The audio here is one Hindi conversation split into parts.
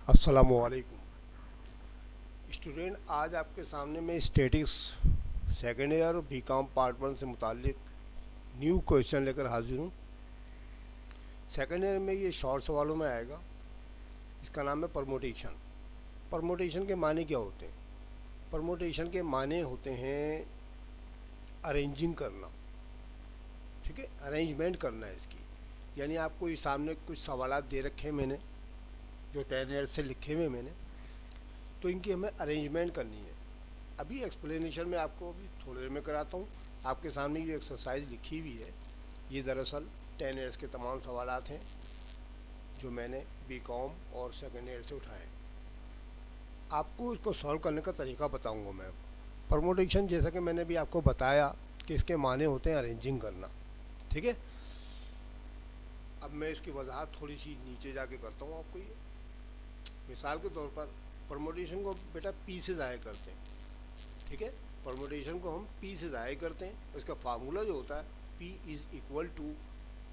अस्सलामुअलैकुम स्टूडेंट, आज आपके सामने मैं statics second year BCom part one से मुतालिक न्यू क्वेश्चन लेकर हाजिर हूँ। सेकेंड ईयर में ये शॉर्ट सवालों में आएगा। इसका नाम है परमोटेशन। परमोटेशन के माने क्या होते हैं? परमोटेशन के माने होते हैं अरेंजिंग करना। ठीक है, अरेंजमेंट करना है इसकी। यानी आपको ये सामने कुछ सवालात दे रखे हैं मैंने, जो 10 ईयर से लिखे हुए मैंने, तो इनकी हमें अरेंजमेंट करनी है। अभी एक्सप्लेनेशन में आपको अभी थोड़ी देर में कराता हूँ। आपके सामने ये एक्सरसाइज लिखी हुई है, ये दरअसल 10 ईयर्स के तमाम सवालात हैं जो मैंने बीकॉम और सेकेंड ईयर से उठाए। आपको इसको सॉल्व करने का तरीका बताऊंगा मैं। परमोटेशन, जैसा कि मैंने भी आपको बताया कि इसके माने होते हैं अरेंजिंग करना। ठीक है, अब मैं इसकी वजाहत थोड़ी सी नीचे जाके करता हूँ आपको। ये मिसाल के तौर पर परमोटेशन को बेटा पी से ज़ाहिर करते हैं। ठीक है, परमुटेशन को हम पी से ज़ाहिर करते हैं। इसका फार्मूला जो होता है P is equal to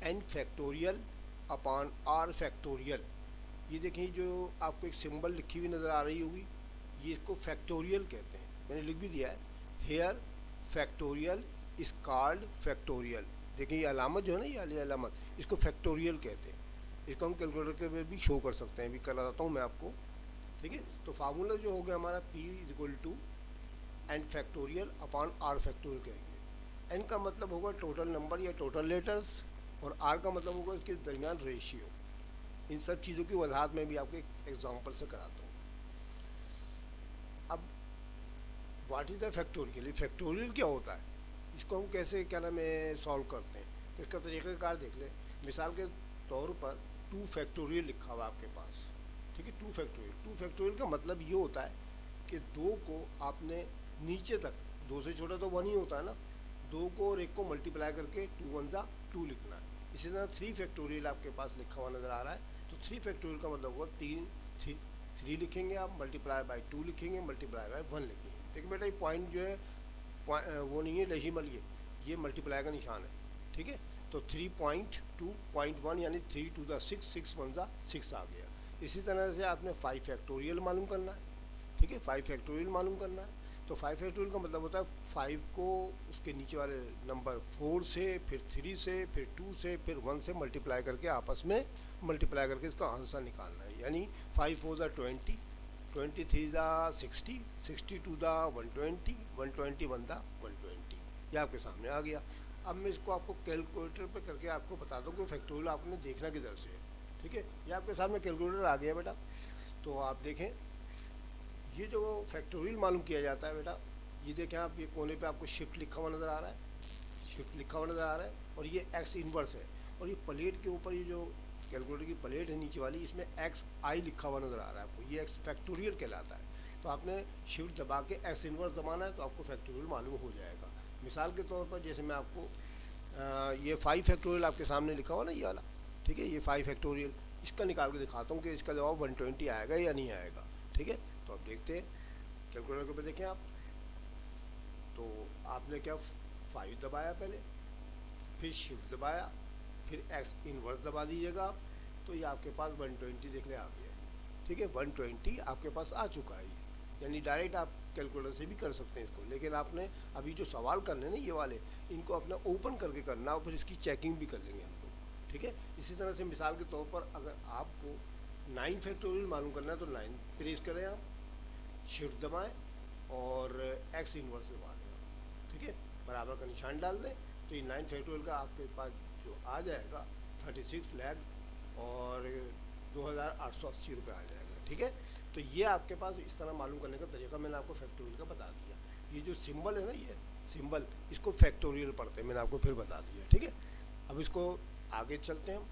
N factorial upon R factorial. ये देखिए, जो आपको एक सिंबल लिखी हुई नज़र आ रही होगी, ये इसको फैक्टोरियल कहते हैं। मैंने लिख भी दिया है, here factorial is called factorial. देखिए ये अलामत जो है ना, ये वाली अलामत, इसको फैक्टोरियल कहते हैं। इसको हम कैलकुलेटर के में भी शो कर सकते हैं, भी कराता हूँ मैं आपको। ठीक है, तो फार्मूला जो हो गया हमारा P is equal to N factorial upon R factorial कहेंगे। एन का मतलब होगा टोटल नंबर या टोटल लेटर्स, और आर का मतलब होगा इसके दरमियान रेशियो। इन सब चीज़ों की वजाहत में भी आपको एक एग्जांपल से कराता हूँ। अब व्हाट इज़ द फैक्टोरियल? ये फैक्टोरियल क्या होता है, इसको हम कैसे क्या नाम है सॉल्व करते हैं, तो इसका तरीक़ाकार देख लें। मिसाल के तौर पर 2 फैक्टोरियल लिखा हुआ आपके पास। ठीक है, 2 फैक्टोरियल का मतलब ये होता है कि 2 को आपने नीचे तक, 2 से छोटा तो 1 ही होता है ना, 2 को और 1 को मल्टीप्लाई करके 2 1 जा 2 लिखना है। इसी तरह 3 फैक्टोरियल आपके पास लिखा हुआ नज़र आ रहा है, तो 3 फैक्टोरियल का मतलब होगा 3 लिखेंगे आप, मल्टीप्लाई बाई 2 लिखेंगे, मल्टीप्लाई बाई 1 लिखेंगे। देखिए बेटा, ये पॉइंट जो है वो नहीं है डेसिमल, ये मल्टीप्लाई का निशान है। ठीक है, तो 3.2.1 यानी 3 टू द 6, 6 1 जा 6 आ गया। इसी तरह से आपने 5 फैक्टोरियल मालूम करना है। ठीक है, 5 फैक्टोरियल मालूम करना है, तो 5 फैक्टोरियल का मतलब होता है 5 को उसके नीचे वाले नंबर 4 से, फिर 3 से, फिर 2 से, फिर 1 से मल्टीप्लाई करके आपस में मल्टीप्लाई करके इसका आंसर निकालना है। यानी 5 4 ज़ा 20, 23 ज़ा 60, 62 ज़ा 120, 121 ज़ा 120। ये आपके सामने आ गया। अब मैं इसको आपको कैलकुलेटर पे करके आपको बता दूँ कि फैक्टोरियल आपने देखना किधर से है। ठीक है, ये आपके सामने कैलकुलेटर आ गया बेटा। तो आप देखें, ये जो फैक्टोरियल मालूम किया जाता है बेटा, ये देखें आप, ये कोने पे आपको शिफ्ट लिखा हुआ नज़र आ रहा है, शिफ्ट लिखा हुआ नज़र आ रहा है, और ये एक्स इन्वर्स है। और ये प्लेट के ऊपर ये जो कैलकुलेटर की प्लेट है नीचे वाली, इसमें एक्स आई लिखा हुआ नज़र आ रहा है आपको, ये एक्स फैक्टोरियल कहलाता है। तो आपने शिफ्ट दबा के एक्स इन्वर्स दबाना है, तो आपको फैक्टोरियल मालूम हो जाएगा। मिसाल के तौर पर जैसे मैं आपको ये 5 फैक्टोरियल आपके सामने लिखा हुआ ना, ये वाला, ठीक है, ये 5 फैक्टोरियल, इसका निकाल के दिखाता हूँ कि इसका जवाब 120 आएगा या नहीं आएगा। ठीक है, तो अब देखते हैं कैलकुलेटर के ऊपर। देखें आप, तो आपने क्या 5 दबाया पहले, फिर शिफ्ट दबाया, फिर एक्स इनवर्स दबा दीजिएगा आप, तो ये आपके पास 120 देखने आ गया है। ठीक है, 120 आपके पास आ चुका है। यानी डायरेक्ट आप कैलकुलेटर से भी कर सकते हैं इसको, लेकिन आपने अभी जो सवाल करने हैं ना ये वाले, इनको अपना ओपन करके करना और फिर इसकी चेकिंग भी कर लेंगे हम लोग। ठीक है, इसी तरह से मिसाल के तौर पर अगर आपको 9 फैक्टोरियल मालूम करना है, तो 9 प्रेस करें आप, शिफ्ट दबाएं और एक्स इन्वर्स दबा दें। ठीक है, बराबर का निशान डाल दें, तो ये 9 फैक्टोरियल का आपके पास जो आ जाएगा 36 लाख और 2,880 रुपये आ जाएगा। ठीक है, तो ये आपके पास इस तरह मालूम करने का तरीका मैंने आपको फैक्टोरियल का बता दिया। ये जो सिंबल है ना, ये सिंबल, इसको फैक्टोरियल पढ़ते हैं, मैंने आपको फिर बता दिया। ठीक है, अब इसको आगे चलते हैं हम।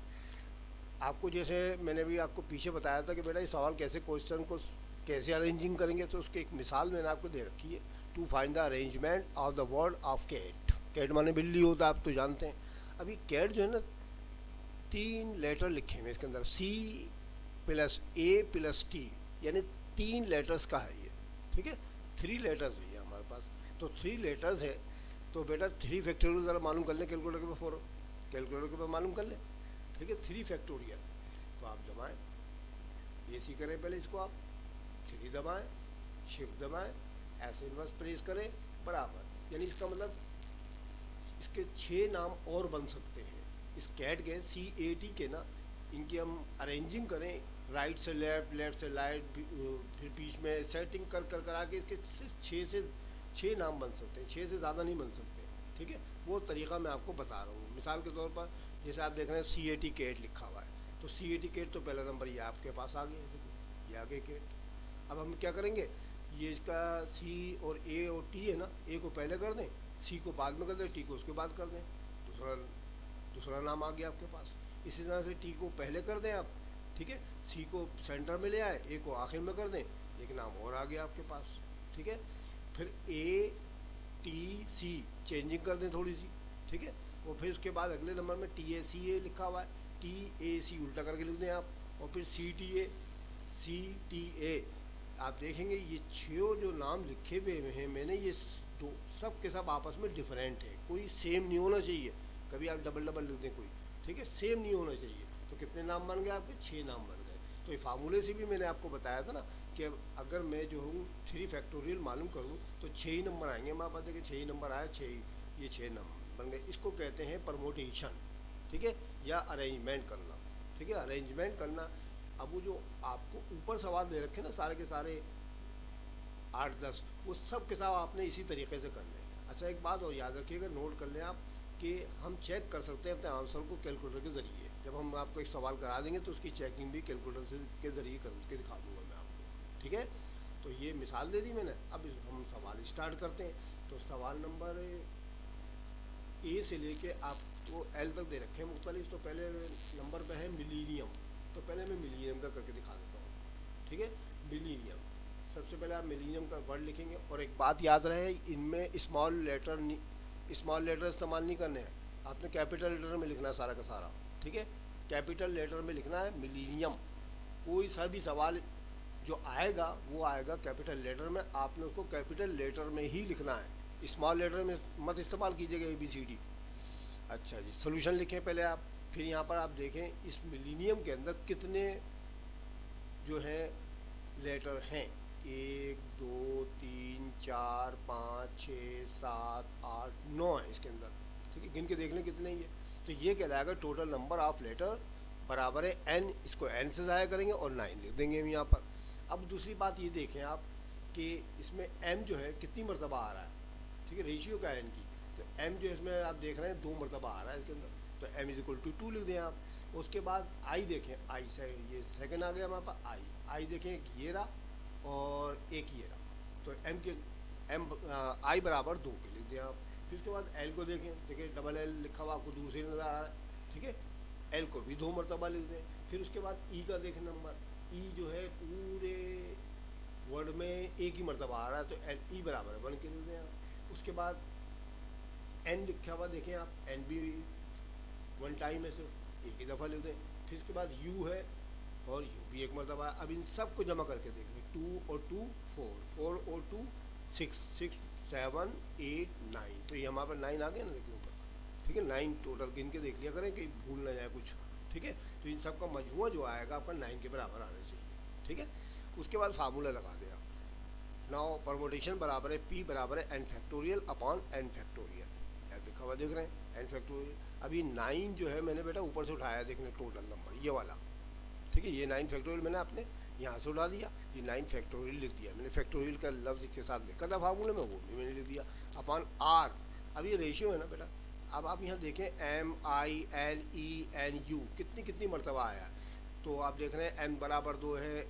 आपको जैसे मैंने भी आपको पीछे बताया था कि बेटा ये सवाल कैसे, क्वेश्चन को कैसे अरेंजिंग करेंगे, तो उसकी एक मिसाल मैंने आपको दे रखी है। To find the arrangement of the word of cat. Cat माने बिल्ली होता है, आप तो जानते हैं। अभी कैट जो है ना, 3 लेटर लिखे हुए इसके अंदर, सी प्लस ए प्लस टी, यानी 3 लेटर्स का है ये। ठीक है, 3 लेटर्स है ये हमारे पास, तो 3 लेटर्स है। तो बेटा 3 फैक्टोरियल ज़रा मालूम कर लें कैलकुलेटर के ऊपर, कैलकुलेटर के ऊपर मालूम कर लें। ठीक है, 3 फैक्टोरियल, तो आप जमाएँ, AC करें पहले इसको आप, 3 दबाएं, शिफ्ट दबाएं, ऐसे इन्वर्स प्रेस करें, बराबर। यानी इसका मतलब इसके 6 नाम और बन सकते हैं। इस कैट के CAT के ना, इनकी हम अरेंजिंग करें राइट से लेफ्ट, लेफ्ट से राइट, फिर बीच में सेटिंग कर करा के इसके सिर्फ 6 नाम बन सकते हैं, 6 से ज़्यादा नहीं बन सकते। ठीक है, वो तरीका मैं आपको बता रहा हूँ। मिसाल के तौर पर जैसे आप देख रहे हैं CAT कैट लिखा हुआ है, तो CAT कैट तो पहला नंबर ये आपके पास आ गया, देखो ये आगे कैट। अब हम क्या करेंगे, ये इसका C और A और T है ना, A को पहले कर दें, C को बाद में कर दें, T को उसके बाद कर दें, दूसरा दूसरा नाम आ गया आपके पास। इसी तरह से T को पहले कर दें आप, ठीक है, C को सेंटर में ले आए, A को आखिर में कर दें, एक नाम और आ गया आपके पास। ठीक है, फिर ATC चेंजिंग कर दें थोड़ी सी, ठीक है, और फिर उसके बाद अगले नंबर में TACA लिखा हुआ है, TAC उल्टा करके लिख दें आप, और फिर CTA। आप देखेंगे ये 6 जो नाम लिखे हुए हैं मैंने, ये दो सब के सब आपस में डिफरेंट है, कोई सेम नहीं होना चाहिए। कभी आप डबल डबल लिख दें कोई, ठीक है, सेम नहीं होना चाहिए। तो कितने नाम बन गए आपके, 6 नाम बन गए। तो ये फार्मूले से भी मैंने आपको बताया था ना कि अगर मैं जो हूँ 3 फैक्टोरियल मालूम करूँ तो 6 ही नंबर आएंगे हमारे पास। देखिए 6 ही नंबर आया, 6 ही, ये 6 नंबर बन गए। इसको कहते हैं परमोटेशन, ठीक है, या अरेंजमेंट करना। ठीक है, अरेंजमेंट करना। अब वो जो आपको ऊपर सवाल दे रखे ना सारे के सारे 8-10, वो सब के साथ आपने इसी तरीके से करने हैं। अच्छा एक बात और याद रखिएगा, नोट कर लें आप, कि हम चेक कर सकते हैं अपने आंसर को कैलकुलेटर के ज़रिए। जब हम आपको एक सवाल करा देंगे तो उसकी चेकिंग भी कैलकुलेटर के ज़रिए करके दिखा दूंगा मैं आपको। ठीक है, तो ये मिसाल दे दी मैंने। अब हम सवाल स्टार्ट करते हैं। तो सवाल नंबर A से लेके आपको L तक दे रखे हैं मुख्तलिफ। तो पहले नंबर पे है मिलीनियम, तो पहले मैं मिलीनियम का करके दिखा देता हूँ। ठीक है, मिलीनियम, सबसे पहले आप मिलीनियम का वर्ड लिखेंगे। और एक बात याद रहे, इनमें स्मॉल लेटर इस्तेमाल नहीं करने हैं, आपने कैपिटल लेटर में लिखना है सारा का सारा। ठीक है, कैपिटल लेटर में लिखना है मिलीनियम। कोई सा भी सवाल जो आएगा वो आएगा कैपिटल लेटर में, आपने उसको कैपिटल लेटर में ही लिखना है, स्मॉल लेटर में मत इस्तेमाल कीजिएगा ABCD। अच्छा जी, सोल्यूशन लिखें पहले आप। फिर यहाँ पर आप देखें इस मिलीनियम के अंदर कितने जो है लेटर हैं, 1 2 3 4 5 6 7 8 9 है इसके अंदर। ठीक है, गिन के देख लें कितने ही है। तो ये कहलाएगा टोटल नंबर ऑफ लेटर बराबर है n, इसको n से ज़ाया करेंगे और 9 लिख देंगे हम यहाँ पर। अब दूसरी बात ये देखें आप कि इसमें m जो है कितनी मरतबा आ रहा है। ठीक है, रेशियो क्या है n की, तो m जो इसमें आप देख रहे हैं 2 मरतबा आ रहा है इसके अंदर, तो m = 2 लिख दें आप। उसके बाद i देखें, i से ये सेकंड आ गया हमारे पास, i देखें एक ये रहा और एक ये रहा, तो i बराबर 2 के लिख दें आप। फिर उसके बाद l को देखें, देखिए डबल l लिखा हुआ आपको दूर से नज़र आ रहा है। ठीक है, l को भी 2 मरतबा लिख दें। फिर उसके बाद e का देखें नंबर, e जो है पूरे वर्ड में एक ही मरतबा आ रहा है, तो e बराबर 1 के लिख दें आप। उसके बाद n लिखा हुआ देखें आप, n भी 1 टाइम है, सिर्फ एक ही दफ़ा लिख दें। फिर उसके बाद u है और u भी एक मरतबा है। अब इन सब को जमा करके देख लें, 2 और 2 4, 4 और 2 6, 6 7 8 9, तो ये हमारे पास 9 आ गए ना देखने ऊपर। ठीक है, 9 टोटल गिन के देख लिया करें कहीं भूल ना जाए कुछ। ठीक है, तो इन सब का मजमुआ जो आएगा आपका 9 के बराबर आना चाहिए। ठीक है, उसके बाद फार्मूला लगा दें आप। नाउ परमोटेशन बराबर है P बराबर है n factorial upon n factorial, यार लिखा हुआ देख रहे हैं n फैक्टोरियल। अभी 9 जो है मैंने बेटा ऊपर से उठाया, देखने टोटल नंबर ये वाला। ठीक है, ये 9 फैक्टोरियल मैंने आपने यहाँ से उड़ा दिया, ये 9 फैक्टोरियल लिख दिया मैंने, फैक्टोरियल का लफ्ज़ के साथ लिखा था फार्मूले में, वो भी मैंने लिख दिया अपॉन R। अब ये रेशियो है ना बेटा, अब आप यहाँ देखें MILENU कितनी कितनी मरतबा आया। तो आप देख रहे हैं n बराबर 2 है,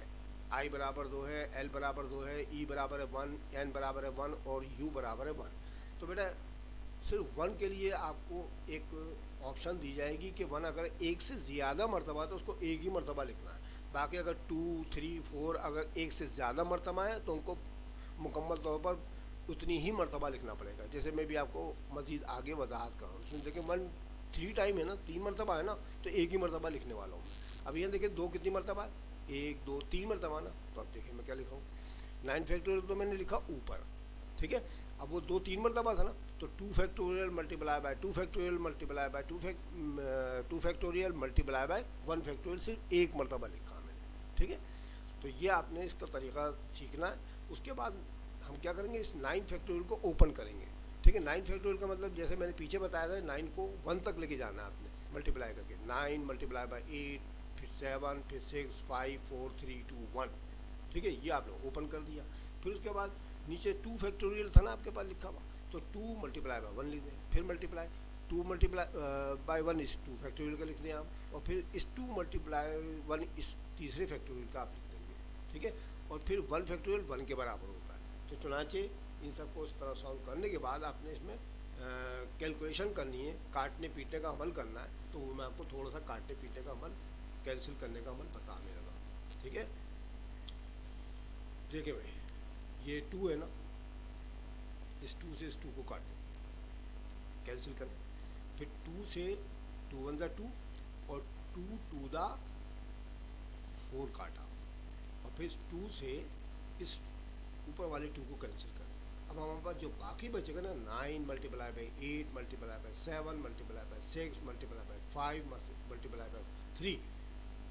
I बराबर 2 है, L बराबर 2 है, E बराबर है 1, N बराबर है 1 और U बराबर है 1। तो बेटा सिर्फ 1 के लिए आपको एक ऑप्शन दी जाएगी कि 1 अगर एक से ज़्यादा मरतबा तो उसको एक ही मरतबा लिखना है। बाकी अगर 2 3 4 अगर एक से ज़्यादा मरतबा है तो उनको मुकम्मल तौर पर उतनी ही मरतबा लिखना पड़ेगा। जैसे मैं भी आपको मज़ीद आगे वजाहत करूँ, उसमें देखिए 1 3 टाइम है ना, 3 मरतबा है ना, तो एक ही मरतबा लिखने वाला हूँ मैं। अब यहाँ देखिए 2 कितनी मरतबा है, 1 2 3 मरतबा ना, तो अब देखिए मैं क्या लिखा हूँ, 9 फैक्टोरियल तो मैंने लिखा ऊपर। ठीक है, अब वो 2 3 मरतबा था ना, तो 2 factorial multiply by 2 factorial multiply by 2 factorial multiply by 1 factorial, सिर्फ एक मरतबा लिखा मैंने। ठीक है, तो ये आपने इसका तरीका सीखना है। उसके बाद हम क्या करेंगे, इस 9 फैक्टोरियल को ओपन करेंगे। ठीक है, 9 फैक्टोरियल का मतलब जैसे मैंने पीछे बताया था, 9 को 1 तक लेके जाना है आपने, मल्टीप्लाई करके 9 मल्टीप्लाई बाई 8, फिर 7, फिर 6, 5, 4, 3, 2, 1। ठीक है, ये आपने ओपन कर दिया। फिर उसके बाद नीचे 2 फैक्टोरियल था ना आपके पास लिखा हुआ, तो 2 मल्टीप्लाई बाई 1 लिख दें। फिर मल्टीप्लाई 2 मल्टीप्लाई बाई 1 इस 2 फैक्टोरियल का लिख दें आप, और फिर इस 2 मल्टीप्लाई 1 इस तीसरे फैक्टोरियल का आप लिख देंगे। ठीक है, और फिर 1 फैक्टोरियल 1 के बराबर होता है। तो चुनाचे इन सबको इस तरह सॉल्व करने के बाद आपने इसमें कैलकुलेशन करनी है, काटने पीटने का अमल करना है। तो वो मैं आपको थोड़ा सा काटने पीटने का अमल, कैंसिल करने का अमल बताने लगा। ठीक है, देखिए भाई, ये 2 है ना, इस 2 से इस 2 को काट दें, कैंसिल करें। फिर 2 से 2 1 ज़ा 2 और 2 2 ज़ा 4 काटा, और फिर 2 से इस ऊपर वाले 2 को कैंसिल करें। अब हमारे पास जो बाकी बचेगा ना, 9 multiply by 8 multiply by 7 multiply by 6 multiply by 5 multiply by 3।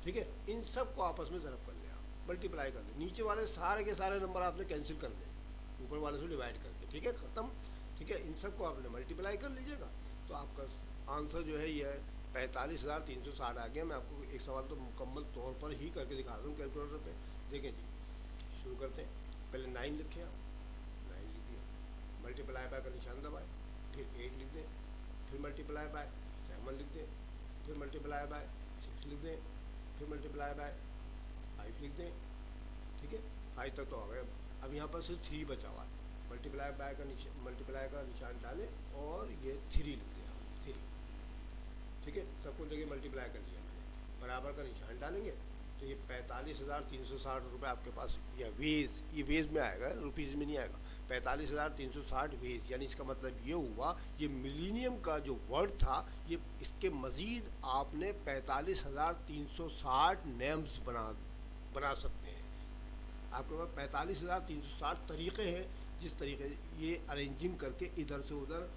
ठीक है, इन सब को आपस में ज़रब कर लें, आप मल्टीप्लाई कर लें। नीचे वाले सारे के सारे नंबर आपने कैंसिल कर लें, ऊपर वाले से डिवाइड करके। ठीक है, ख़त्म। ठीक है, इन सब को आपने मल्टीप्लाई कर लीजिएगा, तो आपका आंसर जो है ये 45,360 आ गया। मैं आपको एक सवाल तो मुकम्मल तौर पर ही करके दिखा रहा हूँ कैलकुलेटर पे। देखें जी, शुरू करते हैं। पहले 9 लिखे आप, 9 लिख दिया, मल्टीप्लाई बाय का निशान दबाए, फिर 8 लिख दें, फिर मल्टीप्लाई बाय 7 लिख दें, फिर मल्टीप्लाई बाय 6 लिख दें, फिर मल्टीप्लाई बाय 5 लिख दें। ठीक है, 5 तक तो आ गए। अब यहाँ पर सिर्फ 3 बचा हुआ है, मल्टीप्लाई का निशान डालें और ये 3 लिख दें, 3। ठीक है, सबको लेके मल्टीप्लाई कर लिया मैंने, बराबर का निशान डालेंगे तो ये 45,360 रुपये आपके पास, या ये वेज में आएगा, रुपीज़ में नहीं आएगा। 45,360 वेज, यानी इसका मतलब ये हुआ, ये मिलीनियम का जो वर्ड था, ये इसके मज़ीद आपने 45,360 नेम्स बना सकते हैं। आपके पास 45,360 तरीक़े हैं, जिस तरीके ये अरेंजिंग करके इधर से उधर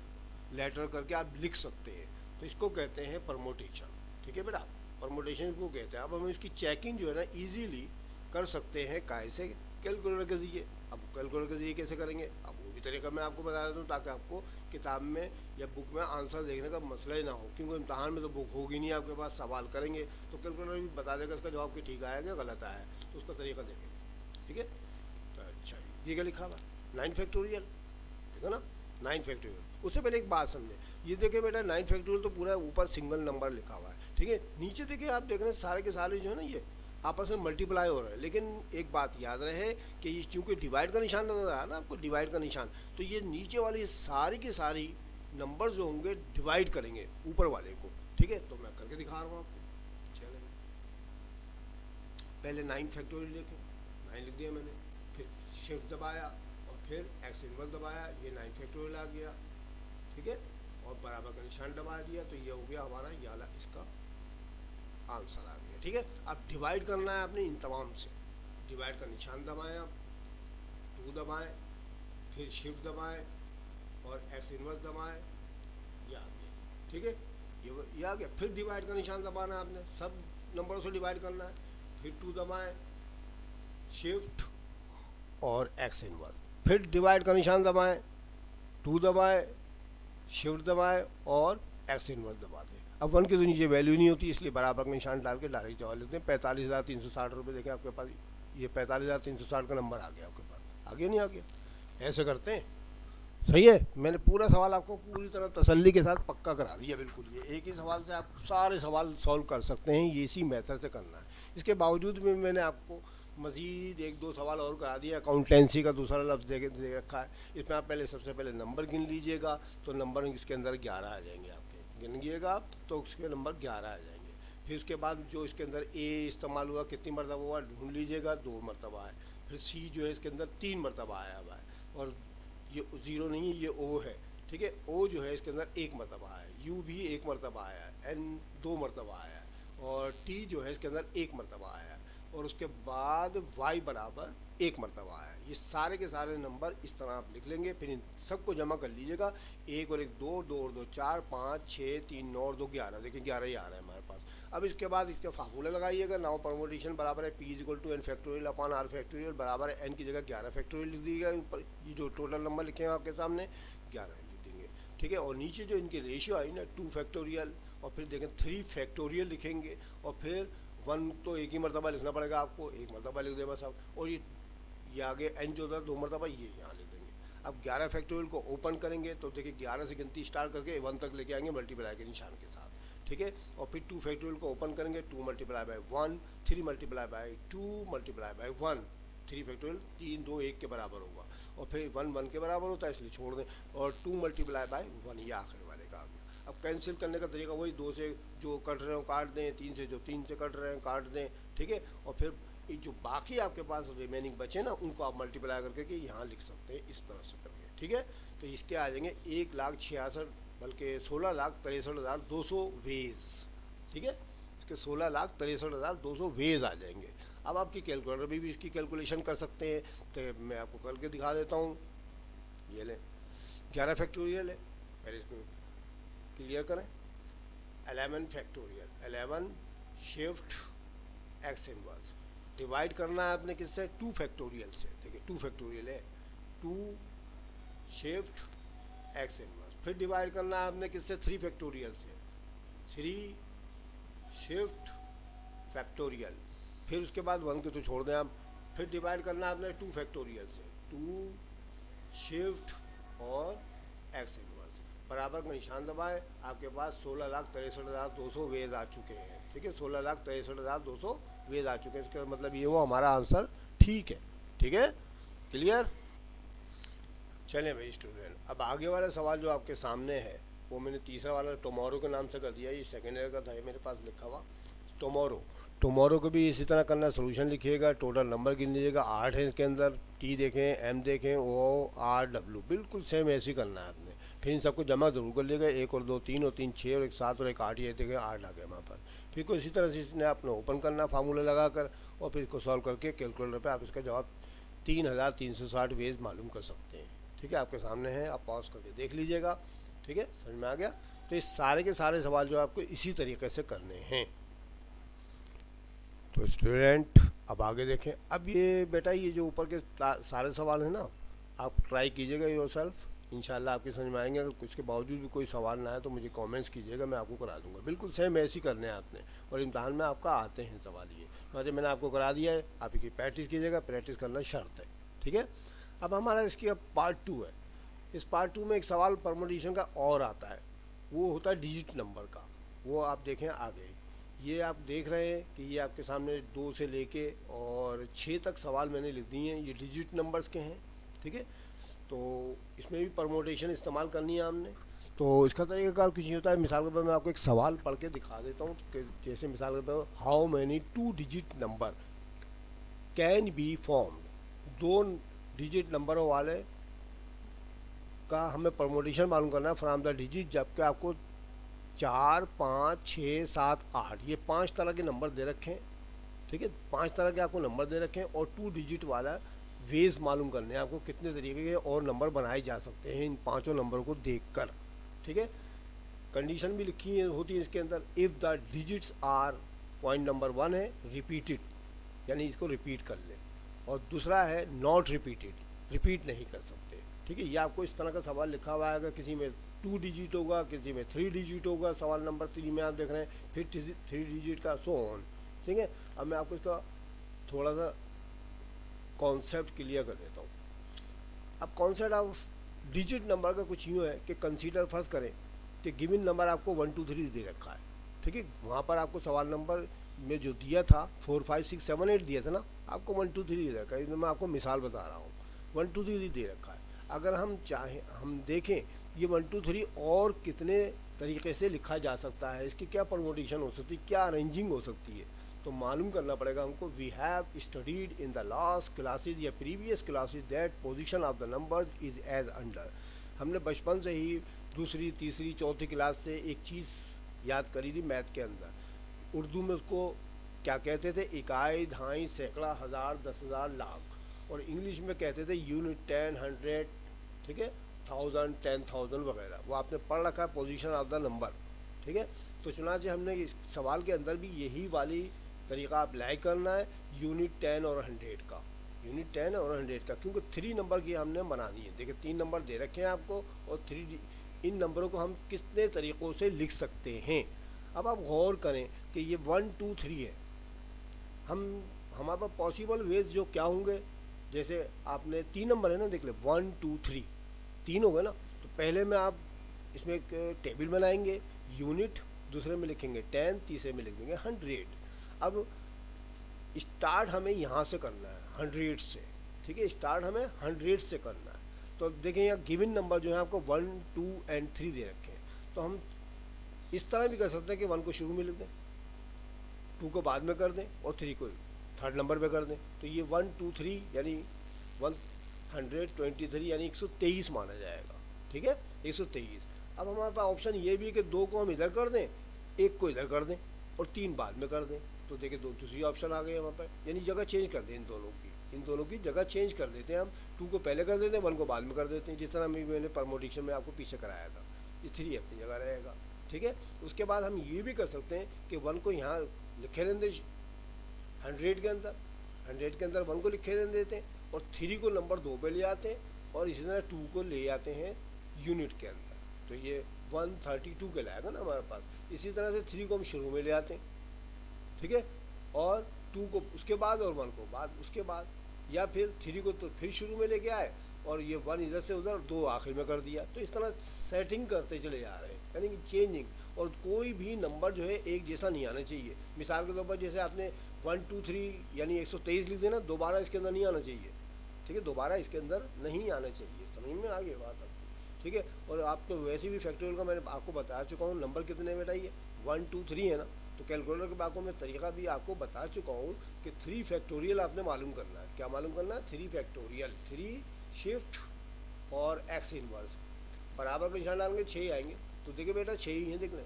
लेटर करके आप लिख सकते हैं। तो इसको कहते हैं परमोटेशन। ठीक है बेटा, परमोटेशन को कहते हैं। अब हम इसकी चेकिंग जो है ना इजीली कर सकते हैं, कैसे, कैलकुलेटर के जरिए। अब कैलकुलेटर के जरिए कैसे करेंगे, अब वो भी तरीका मैं आपको बता देता हूँ, ताकि आपको किताब में या बुक में आंसर देखने का मसला ही ना हो, क्योंकि इम्तहान में तो बुक होगी नहीं आपके पास, सवाल करेंगे तो कैलकुलेटर भी बता देगा इसका जवाब कि ठीक आया क्या गलत आया, तो उसका तरीका देखेंगे। ठीक है, तो अच्छा ये क्या लिखा हुआ, 9 फैक्टोरियल, ठीक है ना, 9 फैक्टोरियल। उससे पहले एक बात समझे, ये देखिए बेटा 9 फैक्टोरियल तो पूरा ऊपर सिंगल नंबर लिखा हुआ है। ठीक है, नीचे देखिए आप देख रहे हैं सारे के सारे जो है ना ये आपस में मल्टीप्लाई हो रहे हैं। लेकिन एक बात याद रहे कि ये चूँकि डिवाइड का निशान नजर आ रहा है ना आपको, डिवाइड का निशान, तो ये नीचे वाली सारी की सारी नंबर जो होंगे डिवाइड करेंगे ऊपर वाले को। ठीक है, तो मैं करके दिखा रहा हूँ आपको। चलें, पहले 9 फैक्टोरियल लिखे, 9 लिख दिया मैंने, फिर शिफ्ट दबाया और फिर एक्स इनवर्स दबाया, ये 9 फैक्टोरियल आ गया। ठीक है, और बराबर का निशान दबा दिया, तो ये हो गया हमारा ये वाला इसका आंसर आ गया। ठीक है, अब डिवाइड करना है आपने इन तमाम से, डिवाइड का निशान दबाएं, 2 दबाएं, फिर शिफ्ट दबाएं और एक्स इनवर्स दबाएं, ये आ गया। ठीक है, ये आ गया। फिर डिवाइड का निशान दबाना है आपने, सब नंबरों से डिवाइड करना है, फिर 2 दबाएं, शिफ्ट और एक्स इनवर्स, फिर डिवाइड का निशान दबाएं, 2 दबाएं, शिफ्ट दबाएं और एक्स इनवर्स दबा दें। अब 1 के तो नीचे वैल्यू नहीं होती, इसलिए बराबर का निशान डाल के डायरेक्ट जवाब लेते हैं। 45,360 रुपये देखें आपके पास, ये 45,360 का नंबर आ गया आपके पास, आ गया नहीं आ गया, ऐसे करते हैं। सही है, मैंने पूरा सवाल आपको पूरी तरह तसल्ली के साथ पक्का करा दिया बिल्कुल। ये एक ही सवाल से आप सारे सवाल सॉल्व कर सकते हैं, ये इसी मेथड से करना है। इसके बावजूद भी मैंने आपको मज़ीद 1-2 सवाल और करा दिया। अकाउंटेंसी का दूसरा लफ्ज़ दे रखा है, इसमें आप पहले सबसे पहले नंबर गिन लीजिएगा, तो नंबर इसके अंदर 11 आ जाएंगे आपके, गिनिएगा आप तो उसके नंबर 11 आ जाएंगे। फिर उसके बाद जो इसके अंदर ए इस्तेमाल हुआ कितनी मरतबा हुआ ढूंढ लीजिएगा, 2 मरतबा है। फिर सी जो है इसके अंदर 3 मरतबा आया हुआ है, और ये 0 नहीं है, ये ओ है। ठीक है, ओ जो है इसके अंदर 1 मरतबा है, यू भी 1 मरतबा आया है, एन 2 मरतबा आया है, और टी जो है इसके अंदर 1 मरतबा आया है। और उसके बाद y बराबर 1 मरतबा है। ये सारे के सारे नंबर इस तरह आप लिख लेंगे, फिर इन सबको जमा कर लीजिएगा। 1 और 1 2, 2 और 2 4, 5 6, 3 9 और 2 11। देखिए 11 ही आ रहा है हमारे पास। अब इसके बाद इसके फार्मूला लगाइएगा। नाउ परमोटेशन बराबर है p equal to N factorial upon r factorial बराबर है n की जगह 11 फैक्टोरियल लिख दीजिएगा। ऊपर ये जो टोटल नंबर लिखे हैं आपके सामने 11 लिख देंगे, ठीक है। और नीचे जो इनकी रेशियो आई ना 2 फैक्टोरियल और फिर देखें 3 फैक्टोरियल लिखेंगे और फिर 1 तो एक ही मरतबा लिखना पड़ेगा आपको, एक मरतबा लिख दे बस आप। और ये आगे n जो था 2 मरतबा ये यहाँ लिख देंगे। अब 11 फैक्टोरियल को ओपन करेंगे तो देखिए 11 से गिनती स्टार्ट करके 1 तक लेके आएंगे मल्टीप्लाई के निशान के साथ, ठीक है। और फिर 2 फैक्टोरियल को ओपन करेंगे, 2 multiply by 1, 3 multiply by 2 multiply by 1, 3 factorial 3 2 1 के बराबर होगा। और फिर 1 1 के बराबर होता है इसलिए छोड़ दें। और 2 मल्टीप्लाई बाय 1 ये आखिर वाले का आ गया। अब कैंसिल करने का तरीका वही, 2 से जो कट रहे हो काट दें, 3 से जो 3 से कट रहे हैं काट दें, ठीक है। और फिर जो बाकी आपके पास रिमेनिंग बचे ना उनको आप मल्टीप्लाई करके कि यहाँ लिख सकते हैं इस तरह से करके, ठीक है। तो इसके आ जाएंगे 1,66,000 बल्कि 16,63,200 वेज, ठीक है। इसके 16,63,200 वेज आ जाएंगे। अब आपकी कैलकुलेटर में भी इसकी कैलकुलेशन कर सकते हैं, तो मैं आपको करके दिखा देता हूँ। ये लें 11 फैक्टोरियल है, पहले इसको क्लियर करें। 11 factorial, 11 shift x inverse divide करना है आपने किससे, 2 फैक्टोरियल से। देखिए 2 फैक्टोरियल है, 2 शिफ्ट एक्स इनवर्स। फिर डिवाइड करना है आपने किससे, 3 फैक्टोरियल से, 3 शिफ्ट फैक्टोरियल। फिर उसके बाद 1 के तो छोड़ दें आप। फिर डिवाइड करना है आपने 2 फैक्टोरियल से, 2 शिफ्ट और एक्स इनवर्स। बराबर का निशान दबाए, आपके पास 16,63,200 वेज आ चुके हैं, ठीक है। 16,63,200 वेज आ चुके हैं। इसका मतलब ये वो हमारा आंसर ठीक है, ठीक है, क्लियर। चलें भाई स्टूडेंट, अब आगे वाला सवाल जो आपके सामने है वो मैंने तीसरा वाला टुमारो के नाम से कर दिया। ये सेकेंड ईयर का था, ये मेरे पास लिखा हुआ टुमारो को भी इसी तरह करना। सोल्यूशन लिखिएगा, टोटल नंबर गिन लीजिएगा, 8 है इसके अंदर, टी देखें, एम देखें, ओ आर डब्ल्यू, बिल्कुल सेम ऐसे ही करना है आपने। फिर इन सबको जमा जरूर कर लीजिएगा, 1 और 2 3 और 3 6 और 1 7 और 1 8, ये देखें 8 आ गए वहाँ पर। फिर को इसी तरह से इसने आपने ओपन करना फार्मूला लगा कर और फिर इसको सॉल्व करके कैलकुलेटर पर आप इसका जवाब 3,360 वेज मालूम कर सकते हैं, ठीक है। आपके सामने है, आप पॉज करके देख लीजिएगा, ठीक है, समझ में आ गया। तो इस सारे के सारे सवाल जो आपको इसी तरीके से करने हैं। तो स्टूडेंट अब आगे देखें। अब ये बेटा ये जो ऊपर के सारे सवाल हैं ना, आप ट्राई कीजिएगा योरसेल्फ, इंशाल्लाह आपके समझ में आएंगे। अगर उसके बावजूद भी कोई सवाल ना आए तो मुझे कमेंट्स कीजिएगा, मैं आपको करा दूंगा। बिल्कुल सेम ऐसे ही करने हैं आपने, और इम्तहान में आपका आते हैं सवाल ये, मतलब मैंने आपको करा दिया है, आप इसकी प्रैक्टिस कीजिएगा, प्रैक्टिस करना शर्त है, ठीक है। अब हमारा इसकी अब पार्ट 2 है। इस पार्ट 2 में एक सवाल परमुटेशन का और आता है, वो होता है डिजिट नंबर का। वो आप देखें आगे, ये आप देख रहे हैं कि ये आपके सामने 2 से लेके और 6 तक सवाल मैंने लिख दिए हैं, ये डिजिट नंबर्स के हैं, ठीक है। तो इसमें भी परमुटेशन इस्तेमाल करनी है हमने। तो इसका तरीक़ाकार कुछ नहीं होता है। मिसाल के तौर पर मैं आपको एक सवाल पढ़ के दिखा देता हूँ कि जैसे मिसाल के तौर पर how many 2 digit number can be formed. 2 digit नंबरों वाले का हमें परमुटेशन मालूम करना है फ्रॉम द डिजिट, जबकि आपको 4 5 6 7 8 ये 5 तरह के नंबर दे रखे हैं, ठीक है। 5 तरह के आपको नंबर दे रखे हैं और 2 डिजिट वाला वेज मालूम करने हैं आपको, कितने तरीके के और नंबर बनाए जा सकते हैं इन 5 नंबरों को देखकर, ठीक है। कंडीशन भी लिखी है होती है इसके अंदर, if the digits are, point number 1 है रिपीटेड, यानी इसको रिपीट कर लें, और दूसरा है नॉट रिपीटेड, रिपीट नहीं कर सकते, ठीक है। ये आपको इस तरह का सवाल लिखा हुआ है, अगर किसी में 2 डिजिट होगा, किसी में 3 डिजिट होगा, सवाल नंबर 3 में आप देख रहे हैं, फिर 3 डिजिट का सो ऑन, ठीक है। अब मैं आपको इसका थोड़ा सा कॉन्सेप्ट क्लियर कर देता हूँ। अब कॉन्सेप्ट ऑफ डिजिट नंबर का कुछ यूँ है कि कंसीडर फर्स्ट करें कि गिवन नंबर आपको 1 2 3 दे रखा है, ठीक है। वहाँ पर आपको सवाल नंबर में जो दिया था 4 5 6 7 8 दिया था ना, आपको 1 2 3 दे रखा है। इसमें मैं आपको मिसाल बता रहा हूँ, 1 2 3 दे रखा है। अगर हम चाहें, हम देखें ये 1 2 3 और कितने तरीके से लिखा जा सकता है, इसकी क्या परमुटेशन हो सकती है, क्या अरेंजिंग हो सकती है, तो मालूम करना पड़ेगा हमको। We have studied in the last classes या previous classes that position of the numbers is as under. हमने बचपन से ही दूसरी तीसरी चौथी क्लास से एक चीज़ याद करी थी मैथ के अंदर, उर्दू में उसको क्या कहते थे, इकाई, दहाई, सैकड़ा, हज़ार, 10,000, लाख। और इंग्लिश में कहते थे यूनिट, 10, 100, ठीक है, 1000, 10,000 वगैरह। वो आपने पढ़ रखा है, पोजीशन ऑफ द नंबर, ठीक है। तो चुनांचे हमने इस सवाल के अंदर भी यही वाली तरीका अप्लाई करना है, यूनिट 10 और 100 का, यूनिट 10 और 100 का, क्योंकि 3 नंबर की हमने बनानी है। देखिए 3 नंबर दे रखे हैं आपको, और 3 इन नंबरों को हम कितने तरीक़ों से लिख सकते हैं। अब आप गौर करें कि ये 1, 2, 3 है। हमारे पास पॉसिबल वेज जो क्या होंगे, जैसे आपने 3 नंबर है ना, देख ले 1, 2, 3, 3 हो गए ना। तो पहले में आप इसमें एक टेबल बनाएंगे, यूनिट, दूसरे में लिखेंगे 10, तीसरे में लिख देंगे 100। अब स्टार्ट हमें यहाँ से करना है 100 से, ठीक है, स्टार्ट हमें 100 से करना है। तो देखें यहाँ गिवन नंबर जो है आपको 1, 2 एंड 3 दे रखे हैं। तो हम इस तरह भी कर सकते हैं कि 1 को शुरू में लिख दें, 2 को बाद में कर दें, और 3 को थर्ड नंबर पे कर दें। तो ये 1, 2, 3 यानी 123 यानी 123 माना जाएगा, ठीक है, 123। अब हमारे पास ऑप्शन ये भी है कि 2 को हम इधर कर दें, 1 को इधर कर दें, और 3 बाद में कर दें। तो देखिए दूसरी ऑप्शन आ गई है वहाँ पर, यानी जगह चेंज कर दें, इन दोनों की जगह चेंज कर देते हैं हम। 2 को पहले कर देते हैं, 1 को बाद में कर देते हैं, जिस तरह मैंने परमोटेशन में आपको पीछे कराया था। ये 3 अपनी जगह रहेगा, ठीक है। उसके बाद हम ये भी कर सकते हैं कि 1 को यहाँ लिखे रहने दें 100 के अंदर, 100 के अंदर 1 को लिखे रहने देते हैं, और 3 को नंबर 2 पे ले आते हैं, और इसी तरह 2 को ले आते हैं यूनिट के अंदर। तो ये 132 कहलाएगा ना हमारे पास। इसी तरह से 3 को हम शुरू में ले आते हैं, ठीक है, और 2 को उसके बाद, और 1 को बाद उसके बाद, या फिर 3 को तो फिर शुरू में लेके आए, और ये 1 इधर से उधर, 2 आखिर में कर दिया। तो इस तरह सेटिंग करते चले जा रहे हैं, यानी कि चेंजिंग। और कोई भी नंबर जो है एक जैसा नहीं आना चाहिए। मिसाल के तौर पर जैसे आपने 1, 2, 3 यानी 123 लिख देना, दोबारा इसके अंदर नहीं आना चाहिए, ठीक है, दोबारा इसके अंदर नहीं आना चाहिए। समझ में आ गई बात आपको, ठीक है। और आप तो वैसे भी फैक्टोरियल का मैंने आपको बता चुका हूँ, नंबर कितने बेटा, ये 1, 2, 3 है ना। तो कैलकुलेटर के बाकों में तरीका भी आपको बता चुका हूँ कि 3 फैक्टोरियल आपने मालूम करना है। क्या मालूम करना है? 3 फैक्टोरियल, 3 शिफ्ट और एक्स इनवर्स, बराबर का निशान डालेंगे 6 आएंगे। तो देखिए बेटा 6 ही हैं, देख लें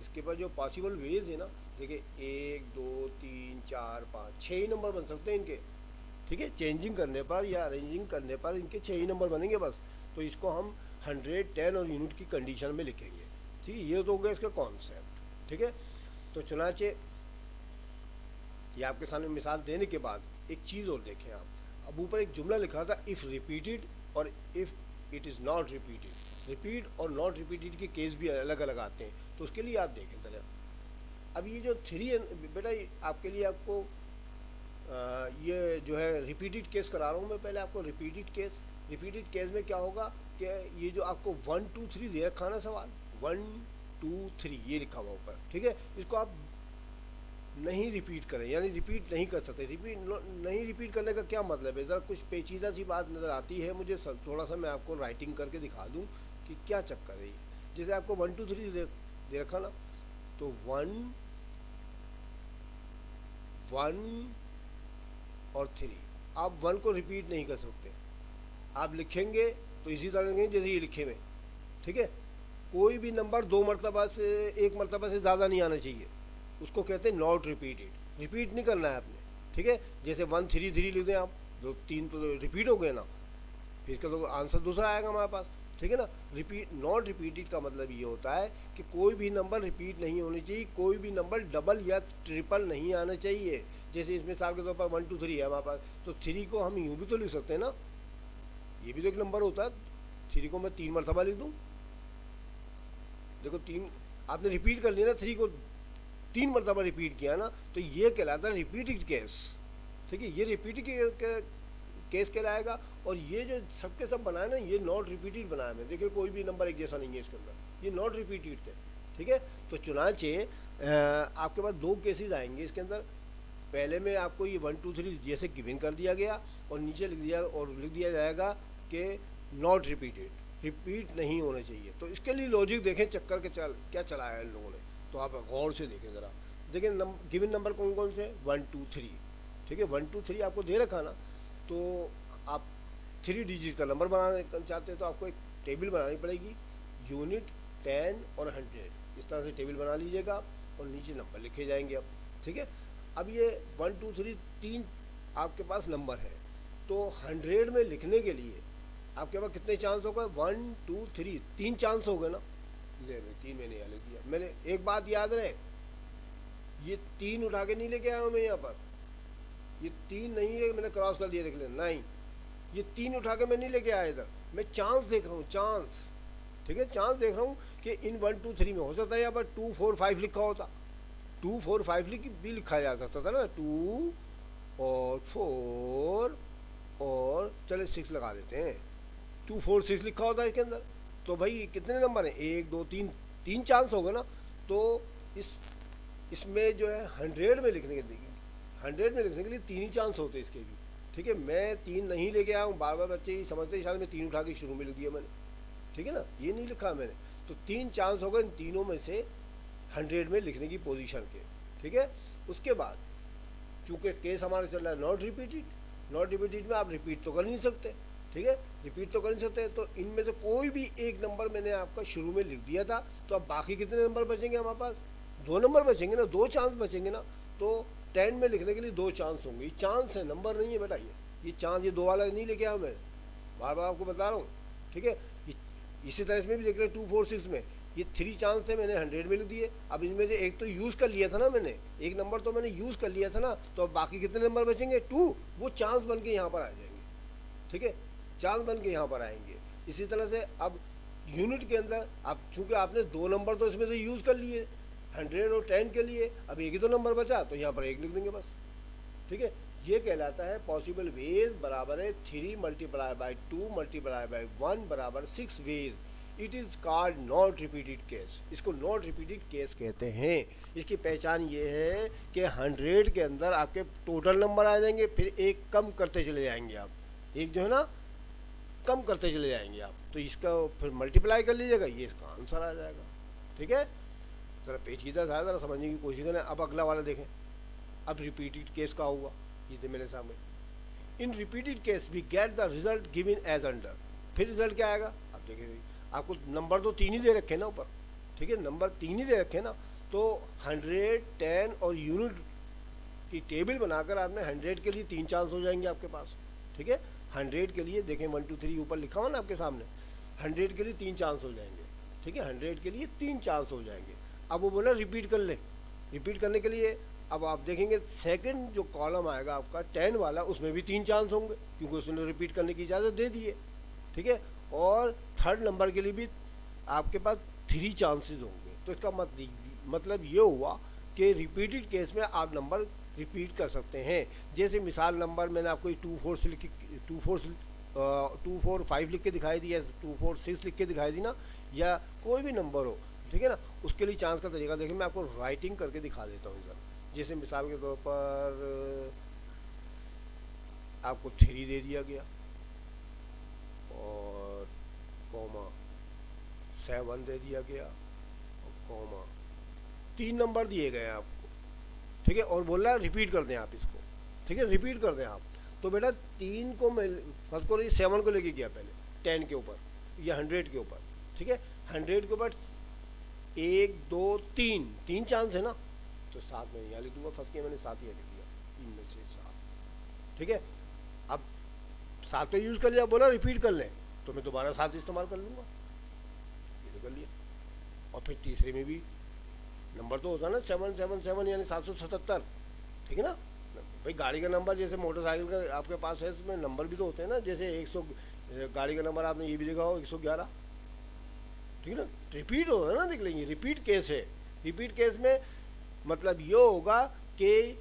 इसके पास जो पॉसिबल वेज है ना, देखिए 1, 2, 3, 4, 5, 6 ही नंबर बन सकते हैं इनके, ठीक है। चेंजिंग करने पर या अरेंजिंग करने पर इनके 6 ही नंबर बनेंगे बस। तो इसको हम 100, 10 और यूनिट की कंडीशन में लिखेंगे, ठीक है। ये तो हो गया इसका कॉन्सेप्ट, ठीक है। तो चुनाचे ये आपके सामने मिसाल देने के बाद एक चीज़ और देखें आप। अब ऊपर एक जुमला लिखा था, इफ़ रिपीटेड और if it is not repeated. Repeat और नॉट रिपीटेड के केस भी अलग अलग आते हैं, तो उसके लिए आप देखें जरा। अब ये जो 3 बेटा आपके लिए आपको ये जो है रिपीटेड केस करा रहा हूँ मैं पहले आपको। रिपीटेड केस में क्या होगा कि ये जो आपको 1, 2, 3 दे रखा ना सवाल, 1, 2, 3 ये लिखा हुआ ऊपर, ठीक है। इसको आप नहीं रिपीट करें, यानी रिपीट नहीं कर सकते। नहीं रिपीट करने का क्या मतलब है? ज़रा कुछ पेचीदा सी बात नज़र आती है मुझे, थोड़ा सा मैं आपको राइटिंग करके दिखा दूँ कि क्या चक्कर है ये। जैसे आपको 1, 2, 3 दे रखा ना, तो 1 और 3, आप 1 को रिपीट नहीं कर सकते। आप लिखेंगे तो इसी तरह लिखेंगे जैसे ये लिखे हुए, ठीक है। कोई भी नंबर 2 मरतबा से, 1 मरतबा से ज़्यादा नहीं आना चाहिए, उसको कहते हैं नॉट रिपीटेड। रिपीट नहीं करना है आपने, ठीक है। जैसे 1, 3, 3 लिख दें आप, जो 3 तो रिपीट हो गए ना, फिर इसका तो आंसर दूसरा आएगा हमारे पास, ठीक है ना। रिपीट, नॉट रिपीटेड का मतलब ये होता है कि कोई भी नंबर रिपीट नहीं होनी चाहिए, कोई भी नंबर डबल या ट्रिपल नहीं आना चाहिए। जैसे इस मिसाल के तौर पर 1, 2, 3 है हमारे पास, तो 3 को हम यूँ भी तो लिख सकते हैं ना, ये भी तो एक नंबर होता है। 3 को मैं 3 मरतबा लिख दूँ, देखो 3 आपने रिपीट कर लिया ना, 3 को 3 मरतबा रिपीट किया ना, तो ये कहलाता है रिपीटेड केस, ठीक है। ये रिपीटेड केस कहलाएगा। और ये जो सबके सब बनाए ना, ये नॉट रिपीटेड बनाए हैं। देखिए कोई भी नंबर एक जैसा नहीं है इसके अंदर, ये नॉट रिपीटेड थे, ठीक है। तो चुनाचे आपके पास 2 केसेस आएंगे इसके अंदर। पहले में आपको ये 1, 2, 3 जैसे गिवन कर दिया गया, और नीचे लिख दिया जाएगा कि नॉट रिपीटेड, रिपीट नहीं होने चाहिए। तो इसके लिए लॉजिक देखें, चक्कर के क्या चलाया है इन लोगों ने, तो आप गौर से देखें ज़रा। देखिए गिवन नंबर कौन कौन से, 1, 2, 3, ठीक है। 1, 2, 3 आपको दे रखा ना, तो आप 3 डिजिट का नंबर बनाना चाहते हैं तो आपको एक टेबल बनानी पड़ेगी, यूनिट, 10 और 100, इस तरह से टेबल बना लीजिएगा, और नीचे नंबर लिखे जाएंगे अब, ठीक है। अब ये 1 2 3 तीन आपके पास नंबर है, तो 100 में लिखने के लिए आपके पास कितने चांस हो गए? 1 2 3, तीन चांस हो गए ना। ले भाई, तीन मैंने यहाँ लिख दिया। मैंने एक बात याद रहे, ये तीन उठा के नहीं लेके आया हूँ मैं यहाँ पर, ये तीन नहीं है, मैंने क्रॉस कर दिया, देख लेना, नहीं, ये तीन उठा के मैं नहीं लेके आया इधर, मैं चांस देख रहा हूँ, चांस। ठीक है, चांस देख रहा हूँ कि इन 1 2 3 में हो सकता है यहाँ पर 2 4 5 लिखा होता, 2 4 5 भी लिखा जा सकता था ना, 2 और 4 और चले 6 लगा देते हैं, 2 4 6 लिखा होता है इसके अंदर। तो भाई कितने नंबर हैं? 1 2 3, तीन चांस हो गए ना। तो इसमें जो है 100 में लिखने के लिए तीन ही चांस होते हैं इसके भी। ठीक है, मैं तीन नहीं लेके आया हूँ, बार बार बच्चे ही समझते शायद मैं तीन उठा के शुरू में लिख दिया मैंने। ठीक है ना, ये नहीं लिखा मैंने। तो तीन चांस हो गए इन तीनों में से 100 में लिखने की पोजीशन के। ठीक है, उसके बाद चूंकि केस हमारा चल रहा है नॉट रिपीटेड में आप रिपीट तो कर नहीं सकते। ठीक है, रिपीट तो कर नहीं सकते, तो इनमें से कोई भी एक नंबर मैंने आपका शुरू में लिख दिया था, तो अब बाकी कितने नंबर बचेंगे हमारे पास? दो नंबर बचेंगे ना, दो चांस बचेंगे ना। तो 10 में लिखने के लिए दो चांस होंगे, ये चांस है, नंबर नहीं है बेटा। ये चांस, ये दो वाला नहीं लेके आया मैं, बार बार आपको बता रहा हूँ। ठीक है, इसी तरह इसमें भी देख रहे 2 4 6 में ये 3 चांस थे, मैंने 100 में लिख दिए। अब इनमें से एक तो यूज़ कर लिया था ना मैंने, एक नंबर तो मैंने यूज़ कर लिया था ना, तो अब बाकी कितने नंबर बचेंगे? 2, वो चांस बन के यहाँ पर आ जाएंगे। ठीक है, चांस बन के यहाँ पर आएंगे। इसी तरह से अब यूनिट के अंदर अब चूंकि आपने दो नंबर तो इसमें से यूज़ कर लिए 100 और 10 के लिए, अब एक ही तो नंबर बचा, तो यहाँ पर एक लिख देंगे बस। ठीक है, ये कहलाता है पॉसिबल वेज बराबर है 3 मल्टीप्लाई बाई 2 मल्टीप्लाई बाई 1 बराबर 6 ways. It is called not repeated case. इसको नॉट रिपीटेड केस कहते हैं। इसकी पहचान ये है कि 100 के अंदर आपके टोटल नंबर आ जाएंगे, फिर एक कम करते चले जाएंगे आप, एक जो है ना कम करते चले जाएंगे आप, तो इसका फिर मल्टीप्लाई कर लीजिएगा, ये इसका आंसर आ जाएगा। ठीक है, ज़रा पेचीदा था, ज़रा समझने की कोशिश करें। अब अगला वाला देखें, अब रिपीटेड केस का हुआ, ये थे मेरे सामने। In repeated case we get the result given as under. फिर रिजल्ट क्या आएगा? अब देखिए, आपको नंबर तो तीन ही दे रखे ना ऊपर। ठीक है, नंबर तीन ही दे रखे ना, तो 100 10 और यूनिट की टेबल बनाकर आपने 100 के लिए तीन चांस हो जाएंगे आपके पास। ठीक है, 100 के लिए देखें 1 2 3 ऊपर लिखा हुआ ना आपके सामने, 100 के लिए तीन चांस हो जाएंगे। ठीक है, 100 के लिए तीन चांस हो जाएंगे। अब वो बोला रिपीट कर ले, रिपीट करने के लिए अब आप देखेंगे सेकंड जो कॉलम आएगा आपका 10 वाला, उसमें भी तीन चांस होंगे क्योंकि उसने रिपीट करने की इजाज़त दे दी है। ठीक है, और थर्ड नंबर के लिए भी आपके पास 3 चांसेस होंगे। तो इसका मतलब ये हुआ कि रिपीटेड केस में आप नंबर रिपीट कर सकते हैं। जैसे मिसाल नंबर मैंने आपको 2 4 5 लिख के दिखाई दी, या 2 4 6 लिख के दिखाई दी ना, या कोई भी नंबर हो, ठीक है ना, उसके लिए चांस का तरीका देखिए, मैं आपको राइटिंग करके दिखा देता हूँ सर। जैसे मिसाल के तौर पर आपको 3 दे दिया गया और कॉमा 7 दे दिया गया और कॉमा 3 नंबर दिए गए हैं आपको। ठीक है, और बोल रहा है रिपीट कर दें आप इसको। ठीक है, रिपीट कर दें आप। तो बेटा 3 को मैं फर्स्ट को 7 को लेके गया पहले 10 के ऊपर या 100 के ऊपर। ठीक है, 100 के ऊपर 1 2 3 तीन चांस है ना, तो 7 में यहाँ लिख दूंगा। फर्स्ट के मैंने 7 ही लिख दिया, 3 में से 7। ठीक है, अब 7 पे यूज़ कर लिया, बोला रिपीट कर लें, तो मैं दोबारा 7 इस्तेमाल कर लूँगा, ये कर लिया। और फिर तीसरे में भी नंबर तो होता है ना 777 यानी 777। ठीक है ना भाई, गाड़ी का नंबर जैसे मोटरसाइकिल का आपके पास है, उसमें नंबर भी तो होते हैं ना, जैसे 100 गाड़ी का नंबर आपने ये भी देखा हो 111। ठीक है ना, रिपीट हो रहा है ना, देख लेंगे रिपीट केस है। रिपीट केस में मतलब ये होगा कि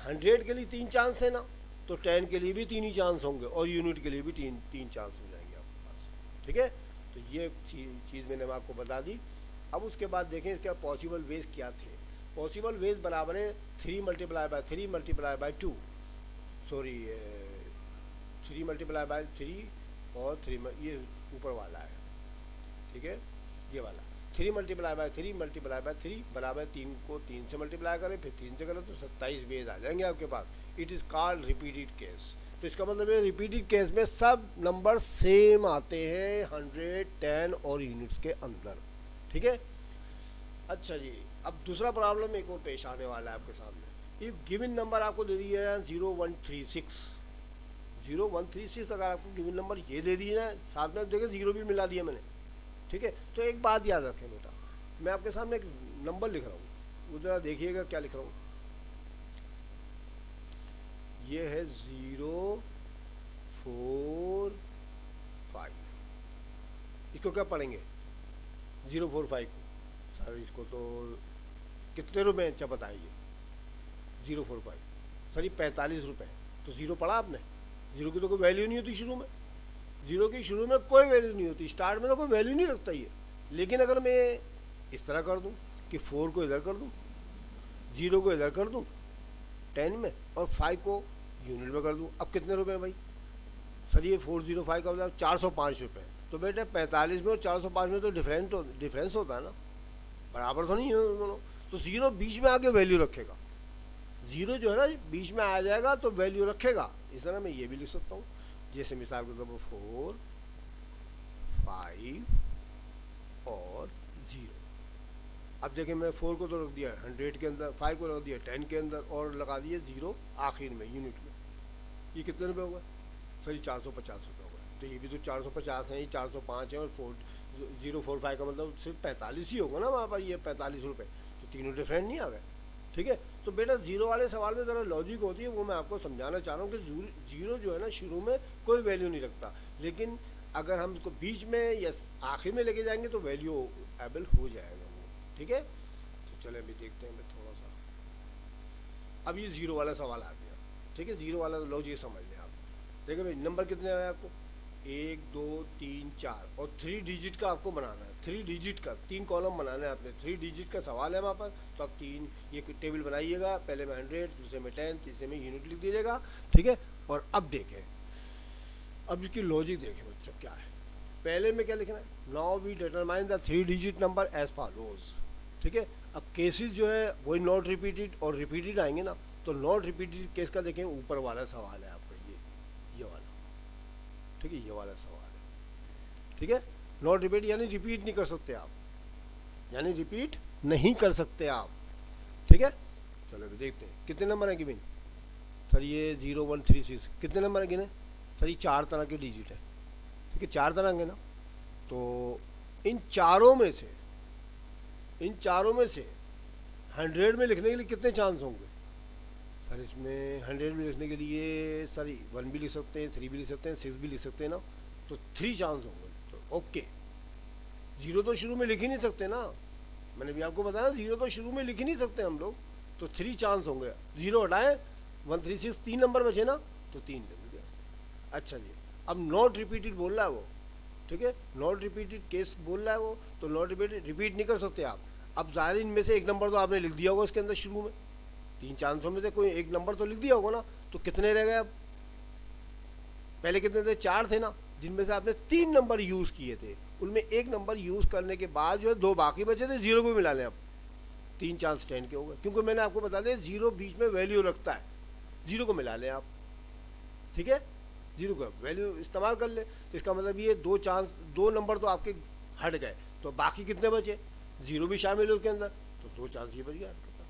100 के लिए तीन चांस है ना, तो 10 के लिए भी तीन ही चांस होंगे और यूनिट के लिए भी तीन चांस हो जाएंगे आपके पास। ठीक है, तो ये चीज़ मैंने आपको बता दी। अब उसके बाद देखें इसके पॉसिबल वेज क्या थे। पॉसिबल वेज बराबर है 3 multiply by 3 multiply by 2, sorry 3 multiply by 3 और 3 ये ऊपर वाला है। ठीक है, ये वाला 3 मल्टीप्लाई बाय 3 मल्टीप्लाई बाय 3 बराबर 3 को 3 से मल्टीप्लाई करें, फिर 3 से करें तो 27 वेज आ जाएंगे आपके पास। It is called repeated case. तो इसका मतलब है रिपीटेड केस में सब नंबर सेम आते हैं 100 10 और यूनिट्स के अंदर। ठीक है, अच्छा जी, अब दूसरा प्रॉब्लम एक और पेश आने वाला है आपके सामने। इफ गिवन नंबर आपको दे दिया है 0136 अगर आपको गिवन नंबर ये दे दिया है, साथ में देखिए जीरो भी मिला दिया मैंने, ठीक है। तो एक बात याद रखें बेटा, मैं आपके सामने एक नंबर लिख रहा हूँ, वो जरा देखिएगा क्या लिख रहा हूँ। ये है 045, इसको क्या पढ़ेंगे 045 को? सर इसको तो कितने रुपए अच्छा बताइए? 045 सर ये 45 रुपये। तो ज़ीरो पढ़ा आपने? ज़ीरो की तो कोई वैल्यू नहीं होती शुरू में, ज़ीरो की शुरू में कोई वैल्यू नहीं होती, स्टार्ट में तो कोई वैल्यू नहीं रखता ये। लेकिन अगर मैं इस तरह कर दूं कि 4 को इधर कर दूं, 0 को इधर कर दूं 10 में, और 5 को यूनिट में कर दूं, अब कितने रुपए भाई? सर ये 405 का मतलब 405 रुपये। तो बेटे 45 में और 405 में तो डिफरेंस होता है ना, बराबर तो नहीं है दोनों। तो ज़ीरो बीच में आके वैल्यू रखेगा, ज़ीरो जो है ना बीच में आ जाएगा तो वैल्यू रखेगा। इस तरह मैं ये भी लिख सकता हूँ, जैसे मिसाल के तौर पर 4, 5 और 0। अब देखिए मैं 4 को तो रख दिया 100 के अंदर, 5 को रख दिया 10 के अंदर, और लगा दिए 0 आखिर में यूनिट में। ये कितने रुपये होगा? सर ये 450 रुपये होगा। तो ये भी तो 450 है, ये 405 है, और 045 का मतलब सिर्फ 45 ही होगा ना वहाँ पर, ये 45 रुपये। तो तीनों डिफरेंट नहीं आ गए, ठीक है। तो बेटा जीरो वाले सवाल में ज़रा लॉजिक होती है, वो मैं आपको समझाना चाह रहा हूँ कि जीरो जो है ना शुरू में कोई वैल्यू नहीं रखता, लेकिन अगर हम इसको बीच में या आखिर में लेके जाएंगे तो वैल्यू एबल हो जाएगा वो, ठीक है। तो चले अभी देखते हैं थोड़ा सा। अब ये ज़ीरो वाला सवाल आ गया, ठीक है। ज़ीरो वाला लॉजिक समझ लें आप। देखिए भाई नंबर कितने आए आपको? 1 2 3 4, और 3 डिजिट का आपको बनाना है, 3 डिजिट का 3 कॉलम बनाना है आपने। 3 डिजिट का सवाल है वहाँ पर, तो आप 3 ये टेबल बनाइएगा, पहले में 100, दूसरे में 10, तीसरे में यूनिट लिख दीजिएगा, ठीक है। और अब देखें, अब इसकी लॉजिक देखें बच्चों क्या है। पहले में क्या लिखना है? Now we determine the 3 digit number as follows, ठीक है। अब केसेस जो है वही नॉट रिपीटेड और रिपीटेड आएंगे ना, तो नॉट रिपीटेड केस का देखें, ऊपर वाला सवाल है आपका ये वाला, ठीक है। ये वाला सवाल है, ठीक है। नॉट रिपीट यानी रिपीट नहीं कर सकते आप, यानी रिपीट नहीं कर सकते आप, ठीक है। चलो अभी देखते हैं कितने नंबर है गिवन। सर ये 0136 कितने नंबर है गिने? सर ये 4 तरह के डिजिट है, ठीक है, 4 तरह के ना। तो इन चारों में से 100 में लिखने के लिए कितने चांस होंगे? सर इसमें 100 में लिखने के लिए सर 1 भी लिख सकते हैं, 3 भी लिख सकते हैं, 6 भी लिख सकते हैं ना, तो 3 चांस होंगे। तो ओके, ज़ीरो तो शुरू में लिख ही नहीं सकते ना, मैंने भी आपको बताया ज़ीरो तो शुरू में लिख ही नहीं सकते हम लोग, तो 3 चांस होंगे। 0 हटाएं, 136 3 नंबर बचे ना, तो 3 दे दिया। अच्छा जी, अब नॉट रिपीटेड बोल रहा है वो, ठीक है, नॉट रिपीटेड केस बोल रहा है वो, तो नॉट रिपीटेड रिपीट नहीं कर सकते आप। अब ज़ाहिर इनमें से एक नंबर तो आपने लिख दिया होगा इसके अंदर शुरू में, 3 चांसों में से कोई एक नंबर तो लिख दिया होगा ना, तो कितने रह गए अब? पहले कितने थे? 4 थे ना, जिनमें से आपने 3 नंबर यूज़ किए थे, उनमें एक नंबर यूज़ करने के बाद जो है 2 बाकी बचे थे, 0 को मिला लें। अब 3 चांस 10 के हो गए, क्योंकि मैंने आपको बता दिया 0 बीच में वैल्यू रखता है, 0 को मिला लें आप, ठीक है। 0 का वैल्यू इस्तेमाल कर ले, तो इसका मतलब ये 2 नंबर तो आपके हट गए, तो बाकी कितने बचे? 0 भी शामिल है उसके अंदर, तो 2 चांस ये बच गया आपके पास।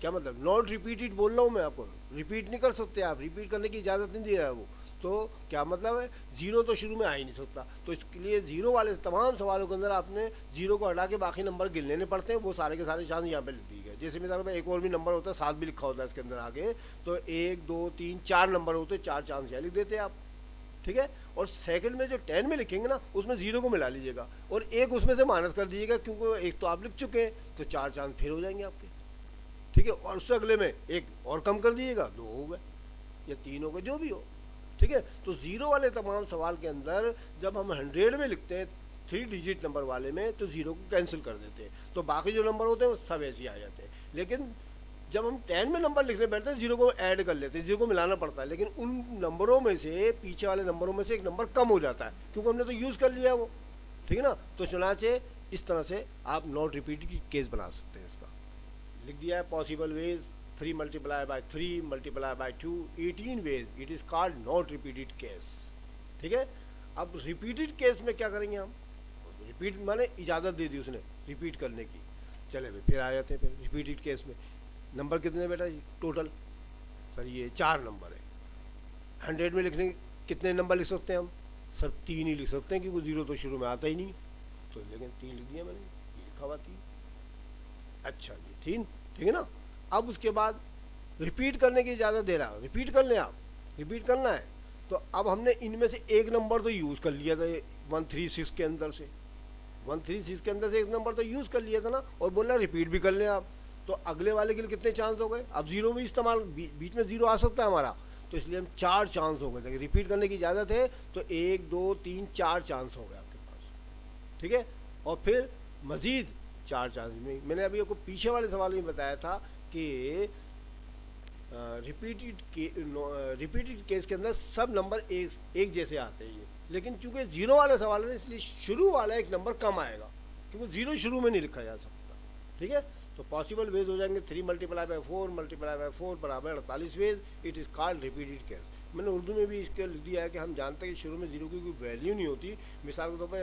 क्या मतलब? नॉट रिपीटेड बोल रहा हूँ मैं आपको, रिपीट नहीं कर सकते आप, रिपीट करने की इजाज़त नहीं दे रहा है वो। तो क्या मतलब है? 0 तो शुरू में आ ही नहीं सकता, तो इसके लिए 0 वाले तमाम सवालों के अंदर आपने 0 को हटा के बाकी नंबर गिनने पड़ते हैं, वो सारे के सारे चांस यहाँ पे लिख दिए गए। जैसे मिसाल में एक और भी नंबर होता है, 7 भी लिखा होता है इसके अंदर आगे, तो 1 2 3 4 नंबर होते हैं, 4 चांस यहाँ लिख देते हैं आप, ठीक है। और सेकंड में जो 10 में लिखेंगे ना, उसमें 0 को मिला लीजिएगा और एक उसमें से माइनस कर दीजिएगा, क्योंकि एक तो आप लिख चुके हैं, तो 4 चांस फिर हो जाएंगे आपके, ठीक है। और उससे अगले में एक और कम कर दीजिएगा, 2 हो गए या 3 हो गए, जो भी हो, ठीक है। तो 0 वाले तमाम सवाल के अंदर जब हम 100 में लिखते हैं 3 डिजिट नंबर वाले में, तो 0 को कैंसिल कर देते हैं, तो बाकी जो नंबर होते हैं वो सब ऐसे ही आ जाते हैं। लेकिन जब हम 10 में नंबर लिखने बैठते हैं, 0 को ऐड कर लेते हैं, 0 को मिलाना पड़ता है, लेकिन उन नंबरों में से पीछे वाले नंबरों में से एक नंबर कम हो जाता है, क्योंकि हमने तो यूज़ कर लिया वो, ठीक है ना। तो चुनाचे इस तरह से आप नॉट रिपीट की केस बना सकते हैं। इसका लिख दिया है possible ways, 3 multiply by 3 multiply by 2 18 ways, it is called not repeated case, ठीक है। अब रिपीटेड केस में क्या करेंगे हम? रिपीट माने इजाज़त दे दी उसने रिपीट करने की। चले भाई फिर आ जाते हैं फिर रिपीटेड केस में। नंबर कितने बेटा टोटल? सर ये 4 नंबर है। 100 में लिखने कितने नंबर लिख सकते हैं हम? सर 3 ही लिख सकते हैं, क्योंकि 0 तो शुरू में आता ही नहीं, तो लेकिन 3 लिख दिया मैंने, ये लिखा हुआ 3। अच्छा जी 3, ठीक है ना। अब उसके बाद रिपीट करने की इजाज़त दे रहा है, रिपीट कर लें आप, रिपीट करना है। तो अब हमने इनमें से एक नंबर तो यूज़ कर लिया था 136 के अंदर से, 136 के अंदर से एक नंबर तो यूज़ कर लिया था ना, और बोल रहा रिपीट भी कर लें आप। तो अगले वाले के लिए कितने चांस हो गए? अब 0 भी इस्तेमाल, बीच में 0 आ सकता है हमारा, तो इसलिए हम 4 चांस हो गए थे। रिपीट करने की इजाज़त है तो 1 2 3 4 चांस हो गए आपके पास, ठीक है। और फिर मज़ीद 4 चांस में मैंने अभी आपको पीछे वाले सवाल में बताया था कि रिपीटेड केस के अंदर सब नंबर एक जैसे आते हैं ये, लेकिन चूंकि 0 वाले सवाल है इसलिए शुरू वाला एक नंबर कम आएगा, क्योंकि 0 शुरू में नहीं लिखा जा सकता, ठीक है। तो पॉसिबल वेज हो जाएंगे 3 मल्टीप्लाई बाय 4 बराबर 48 ways. It is called repeated case. मैंने उर्दू में भी इसके लिख दिया है कि हम जानते हैं कि शुरू में 0 की कोई वैल्यू नहीं होती। मिसाल के तौर पर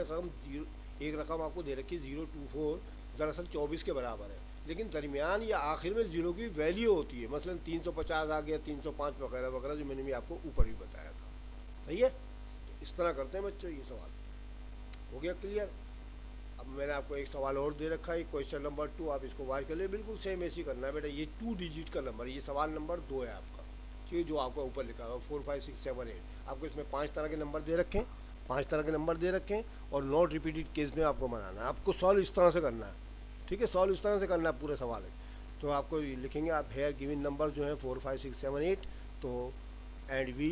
एक रकम आपको दे रखी है 024, दरअसल 24 के बराबर है, लेकिन दरमियान या आखिर में 0 की वैल्यू होती है, मसलन 350 आ गया, 305 वगैरह वगैरह, जो मैंने भी आपको ऊपर भी बताया था, सही है। तो इस तरह करते हैं बच्चों, ये सवाल हो गया क्लियर। अब मैंने आपको एक सवाल और दे रखा है, क्वेश्चन नंबर 2, आप इसको वाच कर ले, बिल्कुल सेम ऐसे ही करना है बेटा। ये 2 डिजिट का नंबर, ये सवाल नंबर 2 है आपका, ठीक है, जो आपको ऊपर लिखा हुआ 4 5 6 7 8। आपको इसमें 5 तरह के नंबर दे रखे हैं, 5 तरह के नंबर दे रखे हैं, और नॉट रिपीटेड केस में आपको बनाना है। आपको सॉल्व इस तरह से करना है, ठीक है, सॉल्व इस तरह से करना है पूरे सवाल है। तो आपको लिखेंगे आप हेयर गिवन नंबर जो है 4 5 6 7 8, तो एंड वी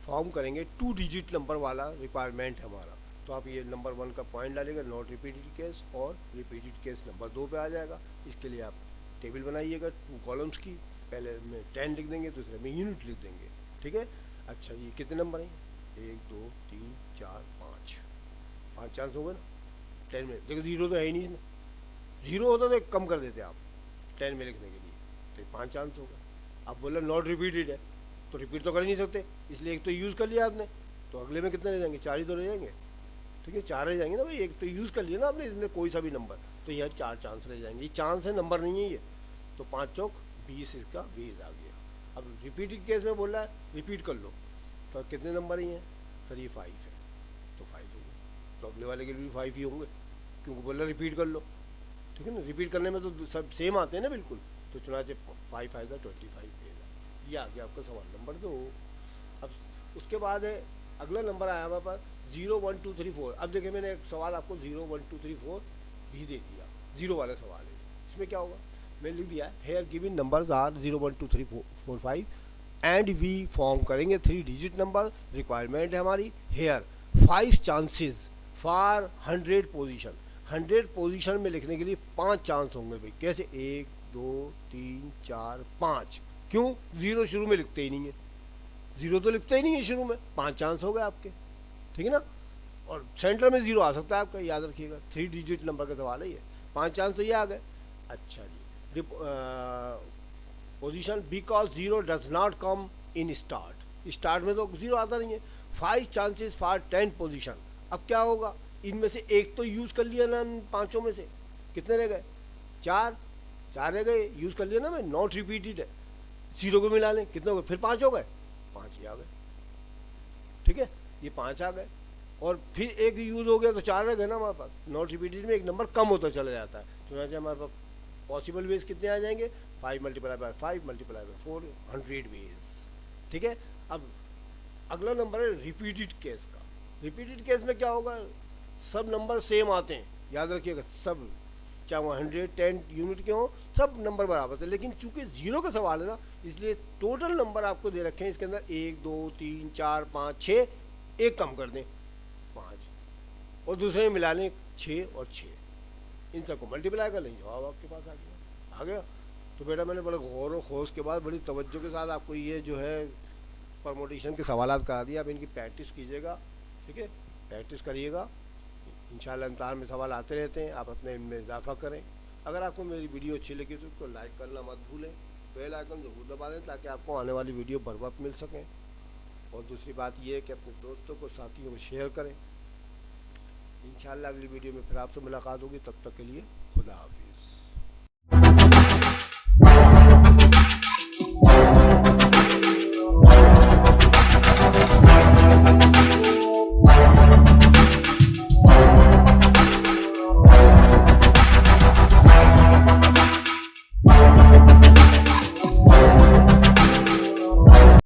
फॉर्म करेंगे 2 डिजिट नंबर वाला रिक्वायरमेंट है हमारा। तो आप ये नंबर 1 का पॉइंट डालेगा, नॉट रिपीटेड केस, और रिपीटेड केस नंबर 2 पे आ जाएगा। इसके लिए आप टेबल बनाइएगा 2 कॉलम्स की, पहले में 10 लिख देंगे, दूसरे में यूनिट लिख देंगे, ठीक है। अच्छा ये कितने नंबर हैं? 1 2 3 4 5 चांस हो गए ना 10 में। देखो 0 तो है ही नहीं इसमें, 0 होता तो एक कम कर देते आप 10 में लिखने के लिए, तो 5 चांस हो गए। अब बोला नॉट रिपीटेड है, तो रिपीट तो कर ही नहीं सकते, इसलिए एक तो यूज़ कर लिया आपने, तो अगले में कितने रह जाएंगे? 4 ही तो रह जाएंगे, ठीक है, 4 रह जाएंगे ना भाई, एक तो यूज़ कर लिया ना आपने इसमें कोई सा भी नंबर, तो यह 4 चांस रह जाएंगे। ये चांस है, नंबर नहीं है ये। तो 5 चौक 20 इसका वेज आ गया। अब रिपीटेड केस में बोल रहा है रिपीट कर लो, तो कितने नंबर ही हैं? सर ये 5 है, तो 5 हो गए। तो अगले वाले के लिए भी 5 ही होंगे, क्योंकि बोल रहा रिपीट कर लो, ठीक है ना। रिपीट करने में तो सब सेम आते हैं ना बिल्कुल, तो चुनाचे 5 5 25 देगा। ये आ गया आपका सवाल नंबर 2। अब उसके बाद है अगला नंबर आया हमारे पास 0 1 2 3 4। अब देखिए मैंने एक सवाल आपको 0 1 2 3 4 भी दे दिया, 0 वाला सवाल है। इसमें क्या होगा, मैंने लिख दिया here given numbers are 0 1 2 3 4 5 and we form करेंगे 3 डिजिट नंबर। रिक्वायरमेंट है हमारी here 5 chances for 100 position. 100 position में लिखने के लिए 5 चांस होंगे भाई। कैसे? 1 2 3 4 5। क्यों? 0 शुरू में लिखते ही नहीं है, 0 तो लिखते ही नहीं है शुरू में, 5 चांस हो गए आपके, ठीक है ना। और सेंटर में 0 आ सकता है आपका, याद रखिएगा, 3 डिजिट नंबर का सवाल है ये, 5 चांस तो ये आ गए। अच्छा जी, position because 0 does not come in start में तो 0 आता नहीं है। 5 चांसेस फॉर 10 पोजीशन। अब क्या होगा, इनमें से एक तो यूज़ कर लिया ना, पाँचों में से कितने रह गए? 4 रह गए, यूज़ कर लिया ना मैं, नॉट रिपीटेड है। 0 को मिला लें, कितने हो गए? फिर 5 हो गए, 5 ही आ गए, ठीक है, ये 5 आ गए। और फिर एक यूज़ हो गया तो 4 रह गए ना हमारे पास। नॉट रिपीटेड में एक नंबर कम होता चला जाता है, तो यहाँ से हमारे पास पॉसिबल वेज कितने आ जाएंगे? 5 multiply by 5 multiply by 4 100 ways, ठीक है। अब अगला नंबर है रिपीटेड केस का। रिपीटेड केस में क्या होगा, सब नंबर सेम आते हैं, याद रखिएगा, सब, चाहे वो 110 यूनिट के हों, सब नंबर बराबर थे। लेकिन चूंकि 0 का सवाल है ना, इसलिए टोटल नंबर आपको दे रखे हैं इसके अंदर 1 2 3 4 5 6, एक कम कर दें 5, और दूसरे में मिला लें 6 और 6, इन सबको मल्टीप्लाई कर लें, जवाब आपके पास आ गया। तो बेटा मैंने बड़े गौर और खोज के बाद बड़ी तवज्जो के साथ आपको ये जो है परमोटेशन के सवाल करा दिया। आप इनकी प्रैक्टिस कीजिएगा, ठीक है, प्रैक्टिस करिएगा, इंशाल्लाह इम्तिहान में सवाल आते रहते हैं, आप अपने इनमें इजाफा करें। अगर आपको मेरी वीडियो अच्छी लगी तो उसको लाइक करना मत भूलें, बेल आइकन ज़रूर दबा दें ताकि आपको आने वाली वीडियो बर वक्त मिल सकें। और दूसरी बात यह है कि अपने दोस्तों को, साथियों को शेयर करें। इंशाल्लाह अगली वीडियो में फिर आपसे मुलाकात होगी, तब तक के लिए खुदा हाफिज़।